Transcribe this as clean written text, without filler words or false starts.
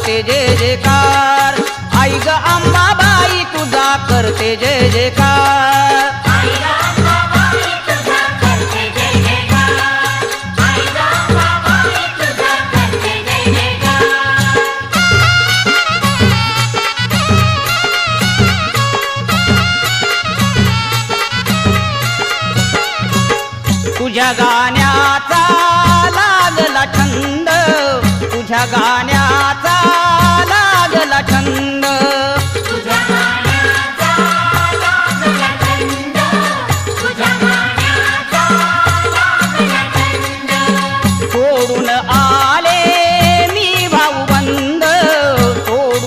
करते जय जयकार आई ग अंबाबाई तुझा करते जय जयकार तुझ्या गाण्याचा